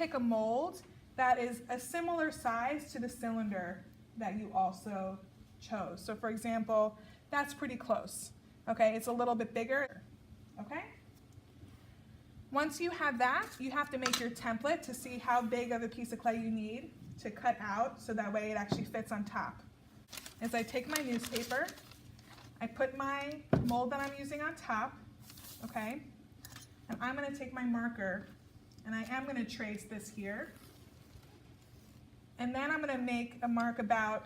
pick a mold that is a similar size to the cylinder that you also chose. So for example, that's pretty close. Okay, it's a little bit bigger. Okay? Once you have that, you have to make your template to see how big of a piece of clay you need to cut out so that way it actually fits on top. As I take my newspaper, I put my mold that I'm using on top, okay? And I'm going to take my marker and I am going to trace this here. And then I'm going to make a mark about,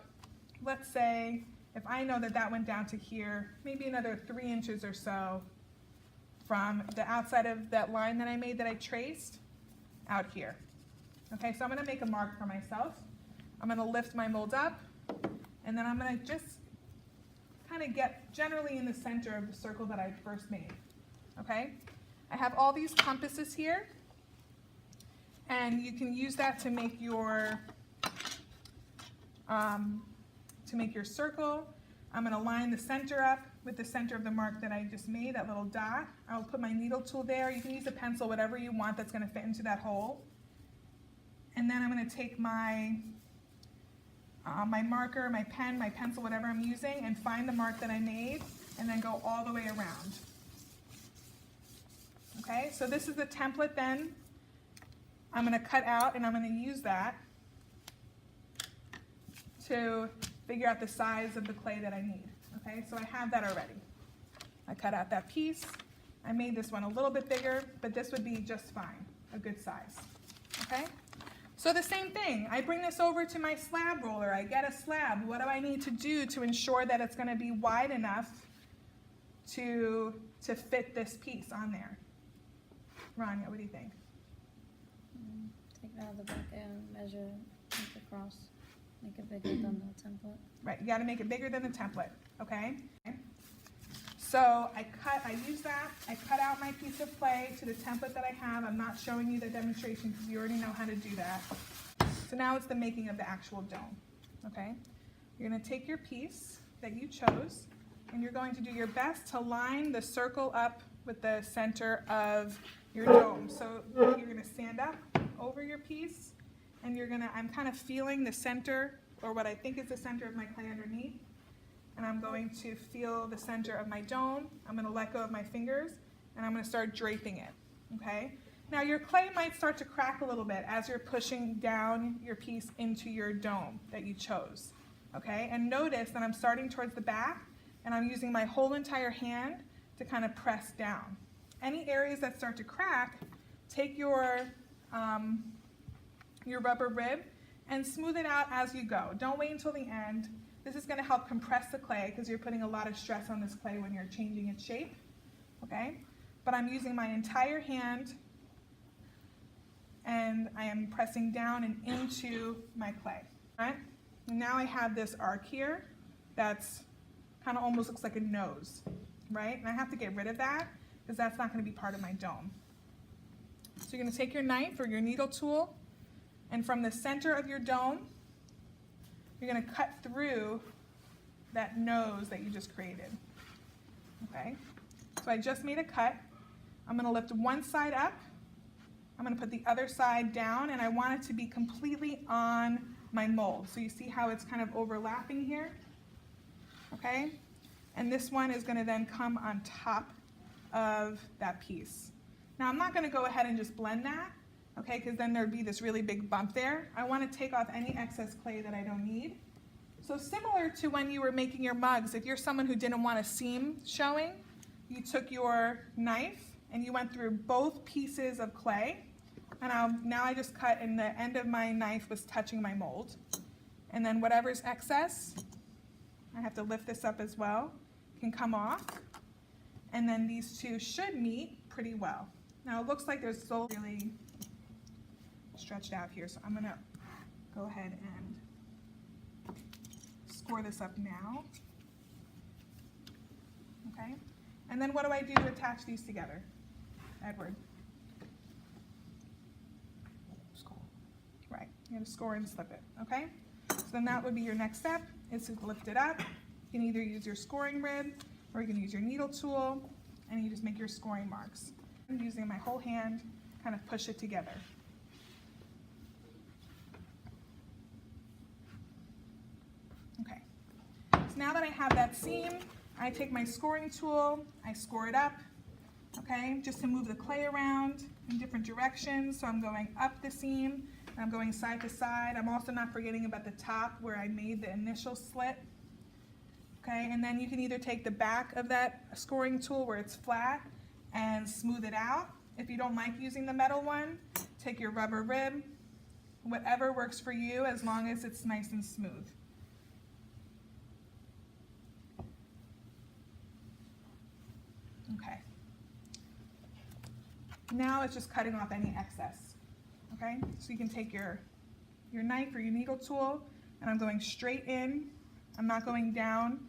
let's say, if I know that that went down to here, maybe another 3 inches or so from the outside of that line that I made that I traced out here. Okay, so I'm going to make a mark for myself. I'm going to lift my mold up, and then I'm going to just kind of get generally in the center of the circle that I first made. Okay, I have all these compasses here, and you can use that to make your circle. I'm going to line the center up with the center of the mark that I just made, that little dot. I'll put my needle tool there. You can use a pencil, whatever you want that's going to fit into that hole. And then I'm going to take my my marker, my pen, my pencil, whatever I'm using, and find the mark that I made, and then go all the way around. Okay, so this is the template then I'm going to cut out, and I'm going to use that to figure out the size of the clay that I need. Okay, so I have that already. I cut out that piece. I made this one a little bit bigger, but this would be just fine, a good size. Okay, so the same thing. I bring this over to my slab roller. I get a slab. What do I need to do to ensure that it's going to be wide enough to fit this piece on there? Rania, what do you think? Take it out of the back and measure, make it across. Make it bigger than the template. Right, you got to make it bigger than the template, okay? So I use that, I cut out my piece of clay to the template that I have. I'm not showing you the demonstration because you already know how to do that. So now it's the making of the actual dome, okay? You're going to take your piece that you chose, and you're going to do your best to line the circle up with the center of your dome. So you're going to stand up over your piece, and I'm kind of feeling the center, or what I think is the center of my clay underneath, and I'm going to feel the center of my dome. I'm going to let go of my fingers, and I'm going to start draping it, okay? Now your clay might start to crack a little bit as you're pushing down your piece into your dome that you chose, okay? And notice that I'm starting towards the back, and I'm using my whole entire hand to kind of press down. Any areas that start to crack, take your rubber rib and smooth it out as you go. Don't wait until the end. This is going to help compress the clay because you're putting a lot of stress on this clay when you're changing its shape, okay? But I'm using my entire hand, and I am pressing down and into my clay, all right? And now I have this arc here that's kind of almost looks like a nose, right? And I have to get rid of that because that's not going to be part of my dome. So you're going to take your knife or your needle tool, and from the center of your dome, you're going to cut through that nose that you just created. Okay? So I just made a cut. I'm going to lift one side up. I'm going to put the other side down, and I want it to be completely on my mold. So you see how it's kind of overlapping here? Okay? And this one is going to then come on top of that piece. Now I'm not going to go ahead and just blend that, okay, because then there'd be this really big bump there. I want to take off any excess clay that I don't need. So similar to when you were making your mugs, if you're someone who didn't want a seam showing, you took your knife and you went through both pieces of clay, and now I just cut, and the end of my knife was touching my mold. And then whatever's excess, I have to lift this up as well, can come off, and then these two should meet pretty well. Now it looks like there's still really stretched out here, so I'm going to go ahead and score this up now. Okay, and then what do I do to attach these together, Edward? Score. Right, you're going to score and slip it, okay? So then that would be your next step, is to lift it up. You can either use your scoring rib, or you can use your needle tool, and you just make your scoring marks. I'm using my whole hand, kind of push it together. So now that I have that seam, I take my scoring tool, I score it up, okay, just to move the clay around in different directions. So I'm going up the seam, and I'm going side to side. I'm also not forgetting about the top where I made the initial slit. Okay, and then you can either take the back of that scoring tool where it's flat and smooth it out. If you don't like using the metal one, take your rubber rib, whatever works for you as long as it's nice and smooth. Okay. Now it's just cutting off any excess. Okay, so you can take your knife or your needle tool, and I'm going straight in. I'm not going down,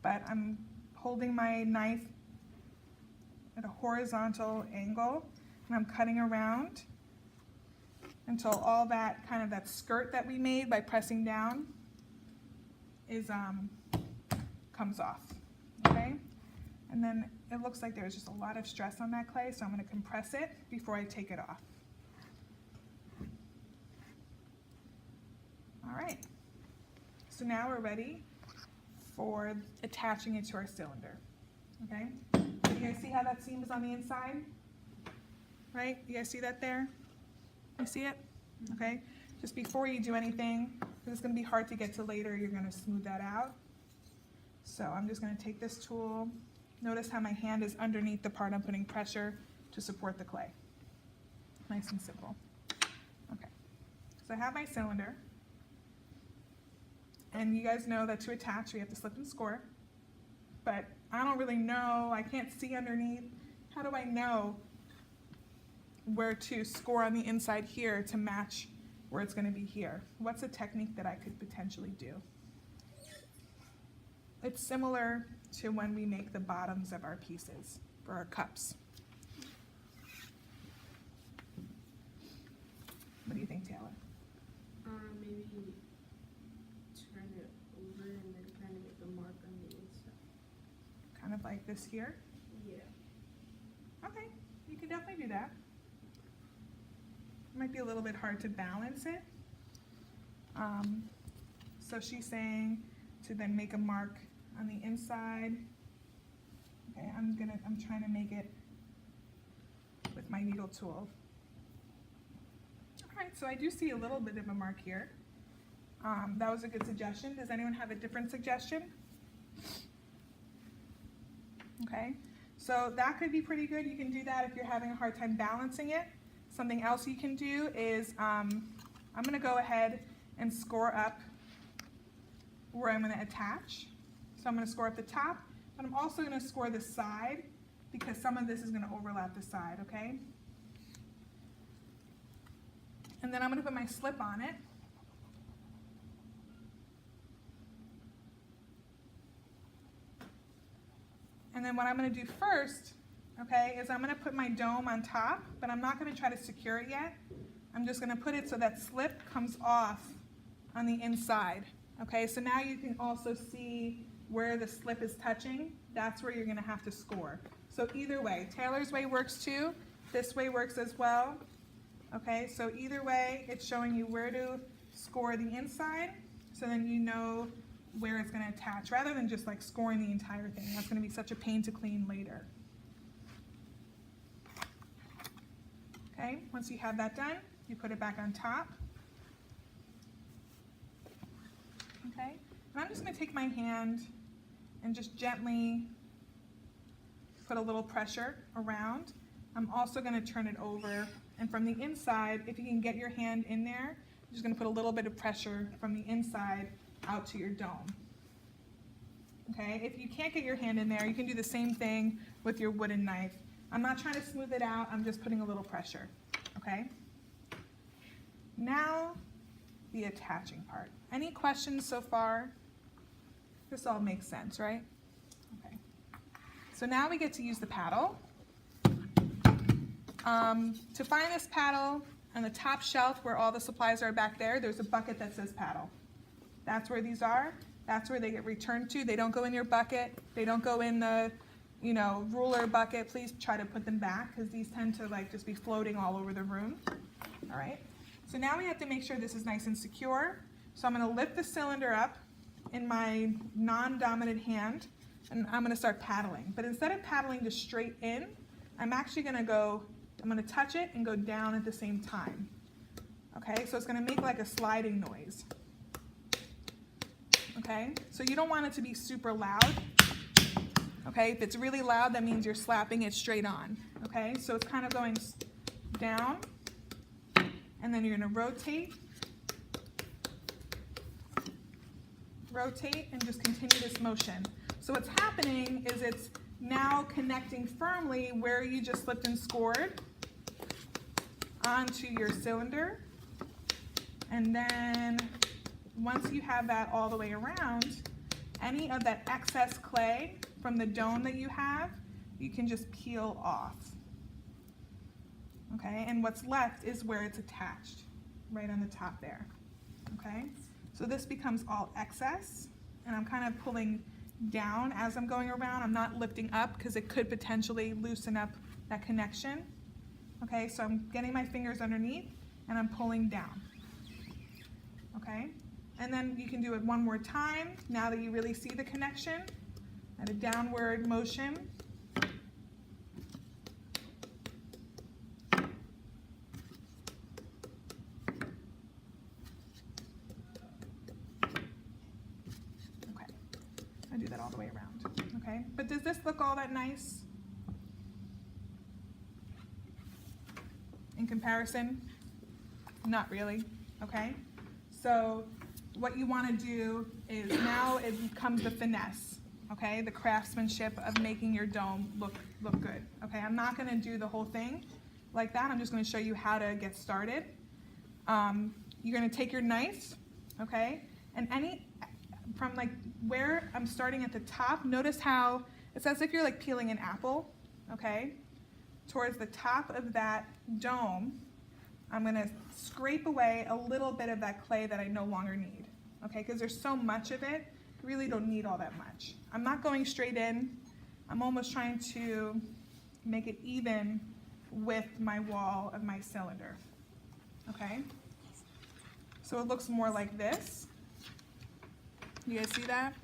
but I'm holding my knife at a horizontal angle, and I'm cutting around until all that kind of that skirt that we made by pressing down is comes off. Okay, and then it looks like there's just a lot of stress on that clay, so I'm going to compress it before I take it off. All right, so now we're ready for attaching it to our cylinder. Okay, so you guys see how that seam is on the inside? Right, you guys see that there? You see it? Okay, just before you do anything, because it's going to be hard to get to later, you're going to smooth that out. So I'm just going to take this tool. Notice how my hand is underneath the part I'm putting pressure to support the clay. Nice and simple. Okay, so I have my cylinder. And you guys know that to attach, we have to slip and score. But I don't really know, I can't see underneath. How do I know where to score on the inside here to match where it's going to be here? What's a technique that I could potentially do? It's similar to when we make the bottoms of our pieces for our cups. What do you think, Taylor? Maybe turn it over and then kind of make a mark on the inside. Kind of like this here? Yeah. Okay, you can definitely do that. It might be a little bit hard to balance it. So she's saying to then make a mark on the inside. Okay, I'm trying to make it with my needle tool. All right, so I do see a little bit of a mark here. That was a good suggestion. Does anyone have a different suggestion? Okay, so that could be pretty good. You can do that if you're having a hard time balancing it. Something else you can do is I'm going to go ahead and score up where I'm going to attach. So I'm going to score up the top, but I'm also going to score the side because some of this is going to overlap the side, okay? And then I'm going to put my slip on it. And then what I'm going to do first, okay, is I'm going to put my dome on top, but I'm not going to try to secure it yet. I'm just going to put it so that slip comes off on the inside. Okay, so now you can also see where the slip is touching. That's where you're going to have to score. So either way, Taylor's way works too. This way works as well. Okay, so either way, it's showing you where to score the inside, so then you know where it's going to attach, rather than just like scoring the entire thing. That's going to be such a pain to clean later. Okay, once you have that done, you put it back on top. Okay, and I'm just going to take my hand and just gently put a little pressure around. I'm also going to turn it over, and from the inside, if you can get your hand in there, you're just going to put a little bit of pressure from the inside out to your dome. Okay, if you can't get your hand in there, you can do the same thing with your wooden knife. I'm not trying to smooth it out, I'm just putting a little pressure. Okay, now the attaching part. Any questions so far? This all makes sense, right? Okay, so now we get to use the paddle. To find this paddle, on the top shelf where all the supplies are back there, there's a bucket that says paddle. That's where these are. That's where they get returned to. They don't go in your bucket. They don't go in the, ruler bucket. Please try to put them back because these tend to like just be floating all over the room. All right. So now we have to make sure this is nice and secure. So I'm going to lift the cylinder up in my non-dominant hand, and I'm gonna start paddling. But instead of paddling just straight in, I'm actually gonna touch it and go down at the same time. Okay, so it's gonna make like a sliding noise. Okay, so you don't want it to be super loud. Okay, if it's really loud, that means you're slapping it straight on. Okay, so it's kind of going down, and then you're gonna rotate, and just continue this motion. So what's happening is it's now connecting firmly where you just slipped and scored onto your cylinder. And then once you have that all the way around, any of that excess clay from the dome that you have, you can just peel off. Okay, and what's left is where it's attached, right on the top there. Okay, so this becomes all excess, and I'm kind of pulling down as I'm going around. I'm not lifting up because it could potentially loosen up that connection. Okay, so I'm getting my fingers underneath and I'm pulling down. Okay, and then you can do it one more time now that you really see the connection at a downward motion. I do that all the way around, okay? But does this look all that nice in comparison? Not really, okay? So what you want to do is now it becomes the finesse, okay? The craftsmanship of making your dome look good, okay? I'm not going to do the whole thing like that. I'm just going to show you how to get started. You're going to take your knife, okay? And from like where I'm starting at the top, notice how it's as if you're like peeling an apple, okay? Towards the top of that dome, I'm gonna scrape away a little bit of that clay that I no longer need, okay? Because there's so much of it, you really don't need all that much. I'm not going straight in. I'm almost trying to make it even with my wall of my cylinder, okay? So it looks more like this. You guys see that?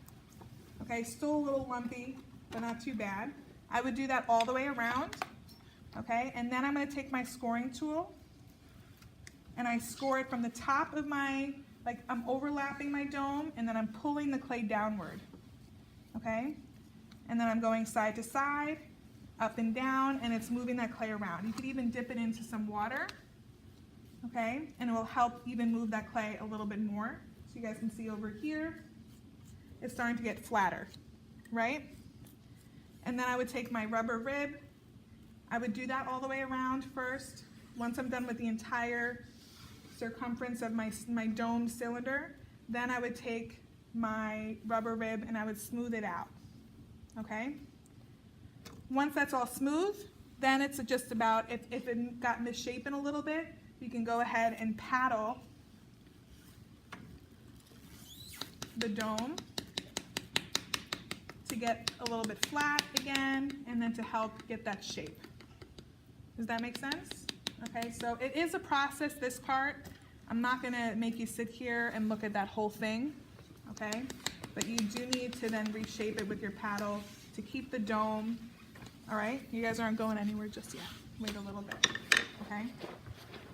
Okay, still a little lumpy, but not too bad. I would do that all the way around, okay? And then I'm gonna take my scoring tool and I score it from the top of my, like I'm overlapping my dome and then I'm pulling the clay downward, okay? And then I'm going side to side, up and down, and it's moving that clay around. You could even dip it into some water, okay? And it will help even move that clay a little bit more. So you guys can see over here, it's starting to get flatter, right? And then I would take my rubber rib. I would do that all the way around first. Once I'm done with the entire circumference of my dome cylinder, then I would take my rubber rib and I would smooth it out, okay? Once that's all smooth, then it's just about, if it got misshapen a little bit, you can go ahead and paddle the dome to get a little bit flat again, and then to help get that shape. Does that make sense? Okay, so it is a process, this part. I'm not gonna make you sit here and look at that whole thing, okay? But you do need to then reshape it with your paddle to keep the dome, all right? You guys aren't going anywhere just yet. Wait a little bit, okay?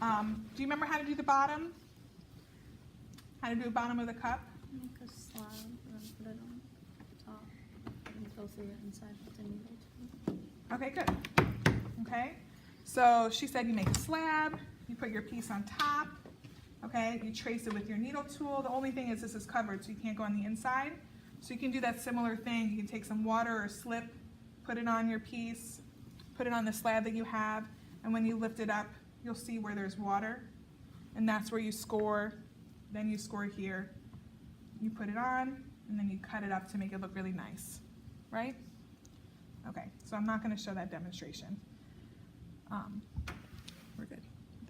Do you remember how to do the bottom? How to do the bottom of the cup? Make a slab and then put it on top and go through it inside with the needle. Okay, good. Okay, so she said you make a slab, you put your piece on top, okay, you trace it with your needle tool. The only thing is this is covered, so you can't go on the inside. So you can do that similar thing. You can take some water or slip, put it on your piece, put it on the slab that you have, and when you lift it up, you'll see where there's water, and that's where you score. Then you score here. You put it on, and then you cut it up to make it look really nice, right? Okay, so I'm not going to show that demonstration.